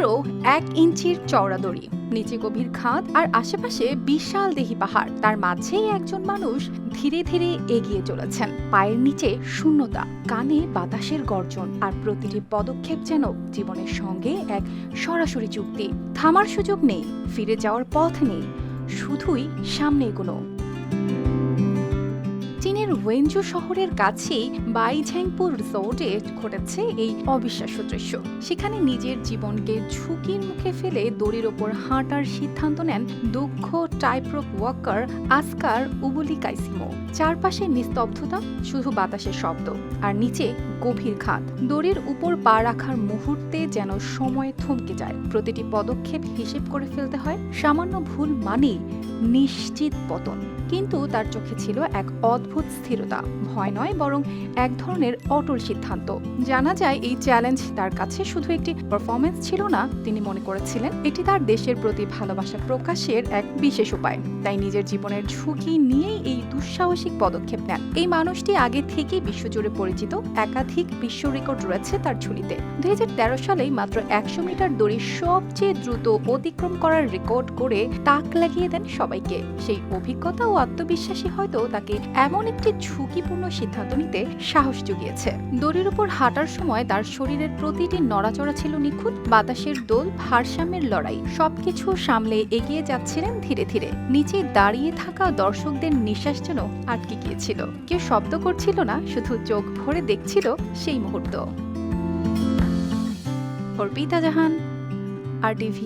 মাত্র 1 ইঞ্চির চওড়া দড়ি, নিচে গভীর খাদ আর আশেপাশে বিশাল দেহী পাহাড়। তার মাঝেই একজন মানুষ ধীরে ধীরে এগিয়ে চলেছেন। পায়ের নিচে শূন্যতা, কানে বাতাসের গর্জন, আর প্রতিটি পদক্ষেপ যেন জীবনের সঙ্গে এক সরাসরি চুক্তি। থামার সুযোগ নেই, ফিরে যাওয়ার পথ নেই, শুধুই সামনে এগোনো। চীনের ওয়েনজু শহরের কাছেই বাইঝ্যাংপু রিসোর্টে ঘটেছে এই অবিশ্বাস্য দৃশ্য। সেখানে নিজের জীবনকে ঝুঁকির মুখে ফেলে দড়ির ওপর হাঁটার সিদ্ধান্ত নেন দক্ষ টাইপ্রোপ ওয়াকার আসকার উবুলিকাইসিমো। চারপাশে নিস্তব্ধতা, শুধু বাতাসের শব্দ, আর নিচে গভীর খাদ। দড়ির উপর পা রাখার মুহূর্তে যেন সময় থমকে যায়। প্রতিটি পদক্ষেপ হিসেব করে ফেলতে হয়, সামান্য ভুল মানেই নিশ্চিত পতন। কিন্তু তার চোখে ছিল এক অদ্ভুত স্থিরতা, ভয় নয় বরং এক ধরনের অটল সিদ্ধান্ত। জানা যায় এই চ্যালেঞ্জ তার কাছে শুধু একটি পারফরমেন্স ছিল না, তিনি মনে করেছিলেন এটি তার দেশের প্রতি ভালোবাসা প্রকাশের এক বিশেষ উপায়। তাই নিজের জীবনের ঝুঁকি নিয়েই এই দুঃসাহসিক পদক্ষেপ নেন। এই মানুষটি আগে থেকেই বিশ্বজুড়ে পরিচিত, একাধিক বিশ্ব রেকর্ড রয়েছে তার ঝুলিতে। 2013 সালেই মাত্র 100 মিটার দড়ি সবচেয়ে দ্রুত অতিক্রম করার রেকর্ড করে তাক লাগিয়ে দেন সবাইকে। সেই অভিজ্ঞতা ও আত্মবিশ্বাসী হয়তো তাকে এমন একটি ঝুঁকিপূর্ণ সিদ্ধান্ত নিতে সাহস জুগিয়েছে। দড়ির উপর হাঁটার সময় তার শরীরের প্রতিটি নড়াচড়া ছিল নিখুঁত, বাতাসের দোল, ভারসাম্যের লড়াই, সবকিছু সামলে এগিয়ে যাচ্ছিলেন ধীরে ধীরে। নিচে দাঁড়িয়ে থাকা দর্শকদের নিঃশ্বাস যেন আটকে গিয়েছিল। কেউ শব্দ করছিল না, শুধু চোখ ভরে দেখছিল সেই মুহূর্ত। অর্পিতা জাহান, RTV।